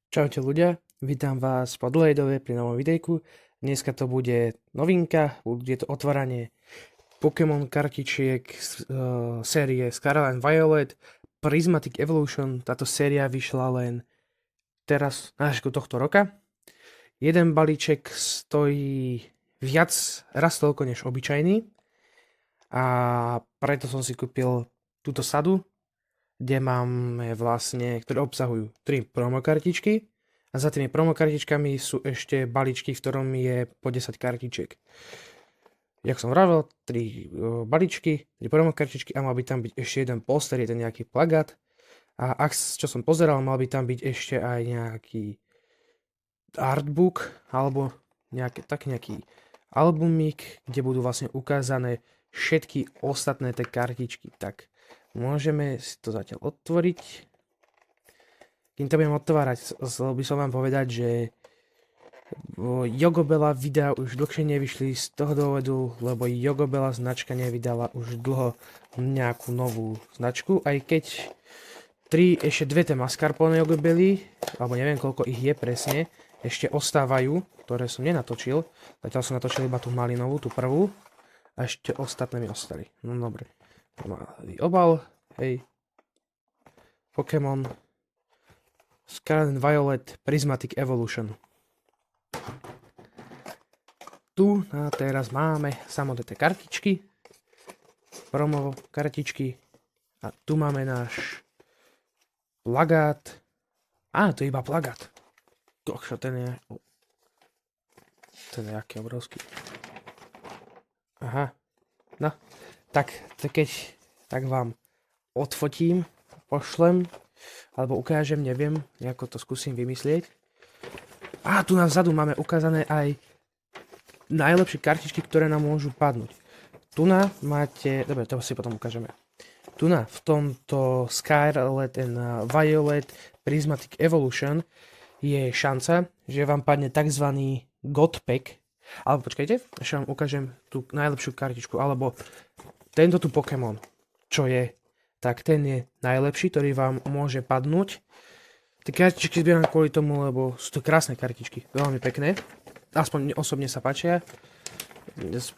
Čaute ľudia, vítam vás po dlhej dobe pri novom videjku. Dneska to bude novinka, bude to otváranie Pokémon kartičiek z série Scarlet and Violet Prismatic Evolution. Táto séria vyšla len teraz na začiatku tohto roka. Jeden balíček stojí viac raz toľko než obyčajný a preto som si kúpil túto sadu, kde máme vlastne, ktoré obsahujú 3 promokartičky a za tými promokartičkami sú ešte balíčky, v ktorom je po 10 kartičiek. Jak som vravel, 3 balíčky, 3 promokartičky a mal by tam byť ešte jeden poster, jeden nejaký plagát. A čo som pozeral, mal by tam byť ešte aj nejaký artbook alebo nejaký albumík, kde budú vlastne ukázané všetky ostatné tie kartičky. Tak môžeme si to zatiaľ otvoriť. Kým to budem otvárať, chcel by som vám povedať, že Jogobela videa už dlhšie nevyšli z toho dôvodu, lebo Jogobela značka nevydala už dlho nejakú novú značku, aj keď ešte dve tie mascarpone Jogobely, alebo neviem koľko ich je presne, ešte ostávajú, ktoré som nenatočil. Zatiaľ som natočil iba tú malinovú, tú prvú, a ešte ostatné mi ostali. No dobre. Malý obal, hej. Pokémon Scarlet and Violet Prismatic Evolution. Tu a teraz máme samotné kartičky, promo kartičky a tu máme náš plagát. To je iba plagát. Kokšo, ten je aký obrovský. Aha, no, tak tak vám odfotím, pošlem, alebo ukážem, neviem, ako to skúsim vymyslieť. Tu na vzadu máme ukázané aj najlepšie kartičky, ktoré nám môžu padnúť. Tu na máte, dobre, to si potom ukážeme. Tu na, v tomto Scarlet and Violet Prismatic Evolution je šanca, že vám padne tzv. God Pack. Alebo počkajte, ešte vám ukážem tú najlepšiu kartičku, alebo tento tu Pokémon, čo je, tak ten je najlepší, ktorý vám môže padnúť. Tie kartičky zbieram kvôli tomu, lebo sú to krásne kartičky, veľmi pekné, aspoň osobne sa páčia.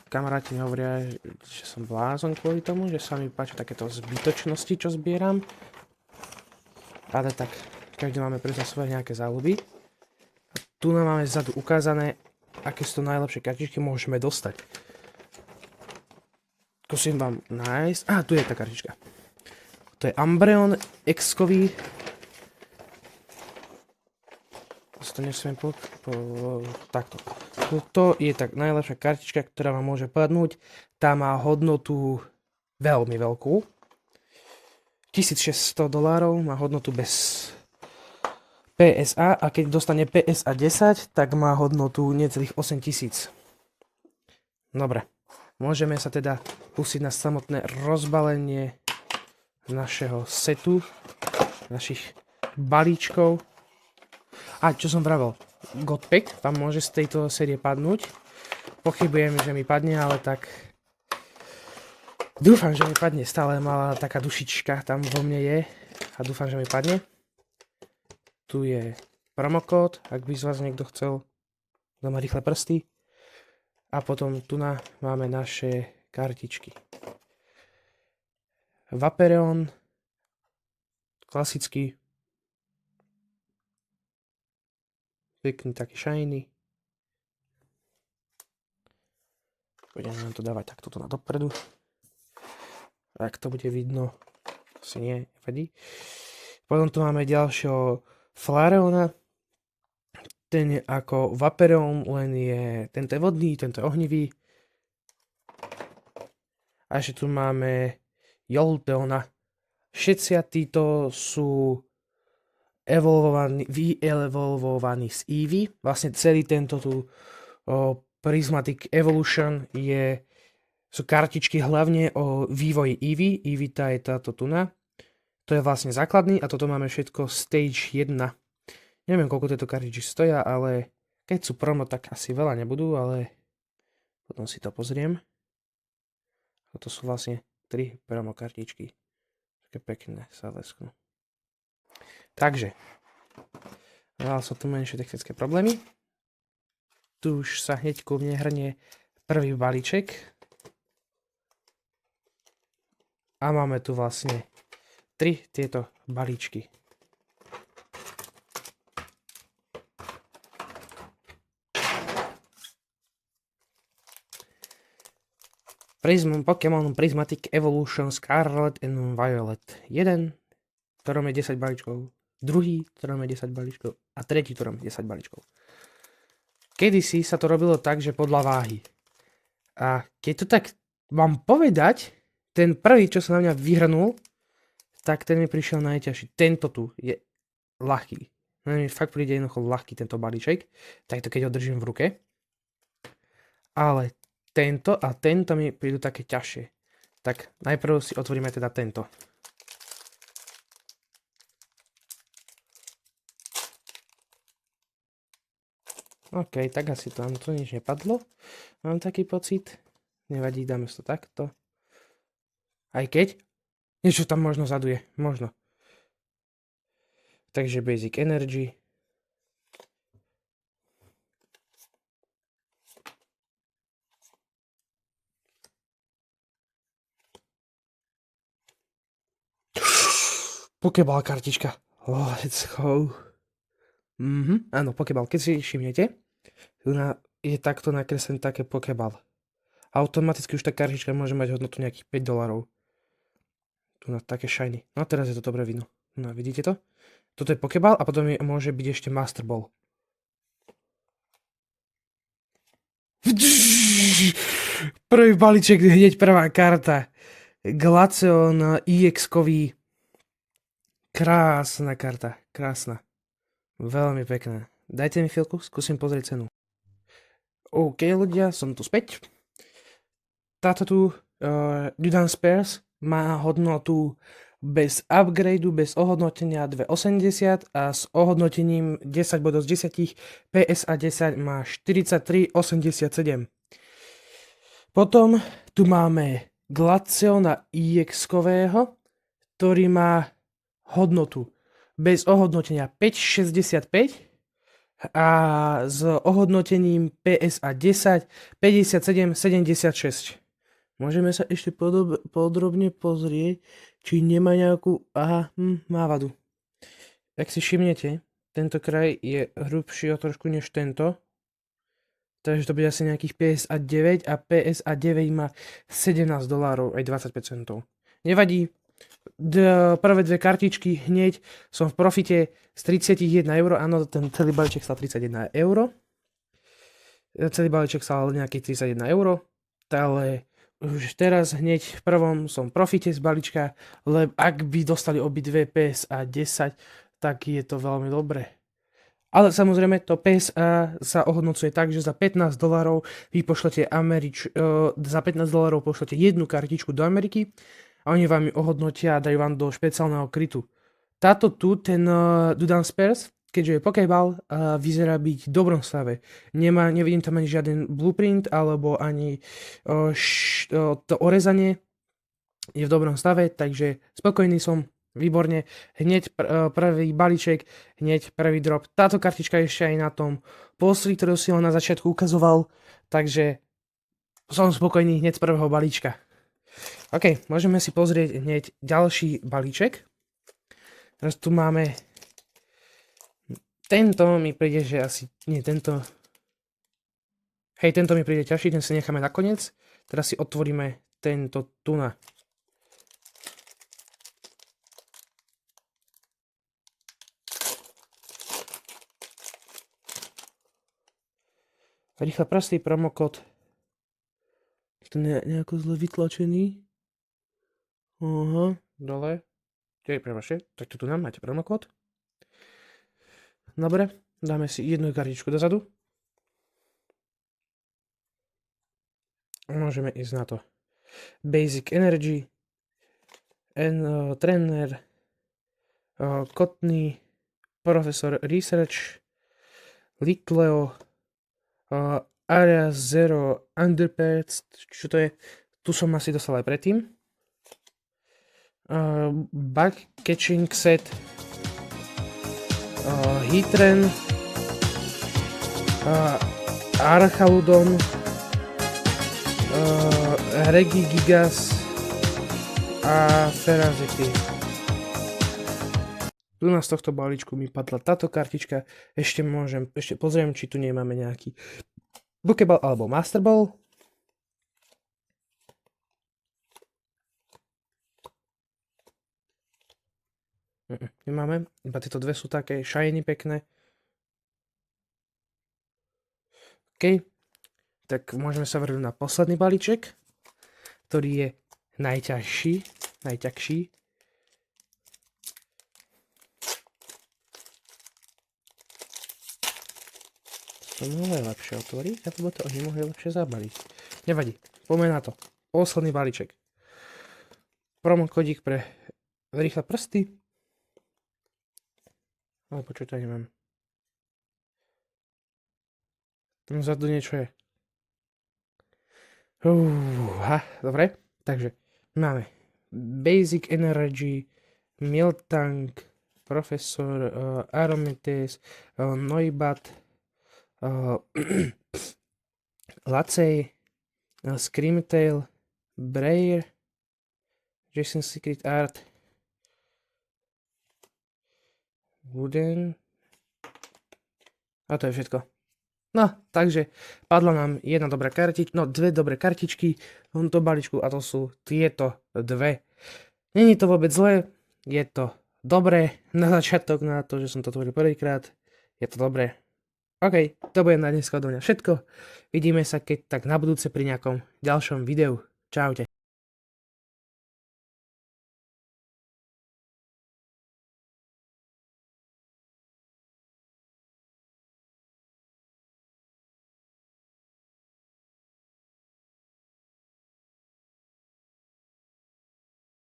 Kamaráti mi hovoria, že som blázon kvôli tomu, že sa mi páčia takéto zbytočnosti, čo zbieram. Ale tak, každý máme pre svoje nejaké záľuby. A tu nám máme zadu ukázané, aké sú to najlepšie kartičky môžeme dostať. Skúsim vám nájsť. Tu je tá kartička. To je Umbreon X-kový. To nesmiem takto. Toto je tak najlepšia kartička, ktorá vám môže padnúť. Tá má hodnotu veľmi veľkú. $1600 má hodnotu bez PSA a keď dostane PSA 10, tak má hodnotu necelých 8000. Dobre, môžeme sa teda pustiť na samotné rozbalenie našeho setu, našich balíčkov. Čo som vravel, God Pack vám môže z tejto série padnúť. Pochybujem, že mi padne, ale tak dúfam, že mi padne. Stále malá taká dušička tam vo mne je a dúfam, že mi padne. Tu je promokód, ak by z vás niekto chcel, kto má rýchle prsty. A potom tu máme naše kartičky. Vapereon, klasický, pekný taký shiny. Budeme to dávať takto na dopredu. Ak to bude vidno, asi nie, nevadí. Potom tu máme ďalšieho Flareona. Ten je ako Vapereon, len tento je vodný, tento je ohnivý. A ešte tu máme Jolteona. Všetci títo sú vyevolvovaní z Eevee. Vlastne celý tento tu Prismatic Evolution sú kartičky hlavne o vývoji Eevee. Eevee tá je táto tuna. To je vlastne základný a toto máme všetko Stage 1. Neviem, koľko tieto kartičky stoja, ale keď sú promo, tak asi veľa nebudú, ale potom si to pozriem. Toto sú vlastne 3 promo kartičky. Také pekné sa lesknú. Takže, Mal som tu menšie technické problémy. Tu už sa hneď ku mne hrnie prvý balíček. A máme tu vlastne 3 tieto balíčky. Pokémon Prismatic Evolution Scarlet and Violet 1, ktorom je 10 balíčkov. Druhý, ktorom je 10 balíčkov. A tretí, ktorom je 10 balíčkov. Kedysi sa to robilo tak, že podľa váhy. A keď to tak mám povedať, ten prvý, čo sa na mňa vyhrnul, tak ten mi prišiel najťažší. Tento tu je ľahký. Mi fakt príde jednoducho ľahký tento balíček. Takto keď ho držím v ruke. Ale tento a tento mi prídu také ťažšie. Tak najprv si otvoríme teda tento. OK, tak asi tam to nič nepadlo. Mám taký pocit. Nevadí, dáme to takto. Aj keď niečo tam možno zaduje. Možno. Takže Basic Energy. Pokéball kartička. Let's go. Áno, Pokéball. Keď si všimnete, je takto nakreslený také Pokéball. Automaticky už tá kartička môže mať hodnotu nejakých $5. Tu na také shiny. No teraz je to dobre vidno. No vidíte to? Toto je Pokéball a potom môže byť ešte Master Ball. Prvý balíček, hneď prvá karta. Glaceon EX-kový. Krásna karta. Krásna. Veľmi pekné. Dajte mi chvíľku, skúsim pozrieť cenu. OK ľudia, som tu späť. Táto tu Dudansparce má hodnotu bez upgradeu, bez ohodnotenia 2,80 a s ohodnotením 10 bodov z 10 PSA 10 má 43,87. Potom tu máme Glaceona EX-kového, ktorý má hodnotu bez ohodnotenia 5,65 a s ohodnotením PSA 10 57,76. Môžeme sa ešte podrobne pozrieť, či nemá nejakú... Aha, má vadu. Ak si všimnete, tento kraj je hrubší o trošku než tento. Takže to bude asi nejakých PSA 9 a PSA 9 má $17 aj 25 centov. Nevadí. Prvé dve kartičky hneď som v profite z 31 €. Áno, ten celý balíček stal 31 €. Celý balíček stal nejakých 31 €. Ale už teraz hneď v prvom som v profite z balíčka, lebo ak by dostali obidve PSA 10, tak je to veľmi dobré. Ale samozrejme to PSA sa ohodnocuje tak, že za $15 vy pošlete za $15 pošlete jednu kartičku do Ameriky a oni vám ju ohodnotia a dajú vám do špeciálneho krytu. Táto tu, ten Dudansparce, keďže je Pokéball, vyzerá byť v dobrom stave. Nevidím tam ani žiaden blueprint alebo ani to orezanie. Je v dobrom stave, takže spokojný som. Výborne, hneď prvý balíček, hneď prvý drop. Táto kartička je ešte aj na tom postri, ktorú si ho na začiatku ukazoval, takže som spokojný hneď z prvého balíčka. OK, môžeme si pozrieť hneď ďalší balíček. Teraz tu máme tento, mi príde, že asi, nie tento. Hej, tento mi príde ťažší, ten si necháme nakoniec. Teraz si otvoríme tento tuna. Rýchlo prostý promokód. Ten je nejako zle vytlačený. Aha, dole. Prepačte, tak tu nám máte promokód. Dobre, dáme si jednu kartičku dozadu. Môžeme ísť na to. Basic Energy, Trainer, Kotný, Professor Research, Litleo, Area Zero Underpants, čo to je? Tu som asi dostal aj predtým. Bug Catching Set, Hitren, Archaludon, Regigigas a Ferrazity. Tu z tohto balíčku mi padla táto kartička. Ešte pozriem, či tu nemáme nejaký Pokéball alebo Master Ball. Nemáme, iba tieto dve sú také shiny pekné. OK, tak môžeme sa vrhnúť na posledný balíček, ktorý je najťažší. To mohli lepšie otvoriť, alebo to oni mohli lepšie zabaliť. Nevadí, poďme na to. Posledný balíček. Promokodík pre rýchle prsty. Ale počuť, to nemám. Tam vzadu niečo je. Dobre, takže máme Basic Energy, Miltank, Profesor, Arometes, Noibat, Lacej, Screamtail, Brayer, Jason Secret Art, Wooden. A to je všetko. No, takže padla nám dve dobré kartičky v tomto balíčku a to sú tieto dve. Není to vôbec zlé, je to dobré na začiatok, na to, že som to tvoril prvýkrát. Je to dobré. OK, to bude na dneska odo mňa všetko. Vidíme sa keď tak na budúce pri nejakom ďalšom videu. Čaute.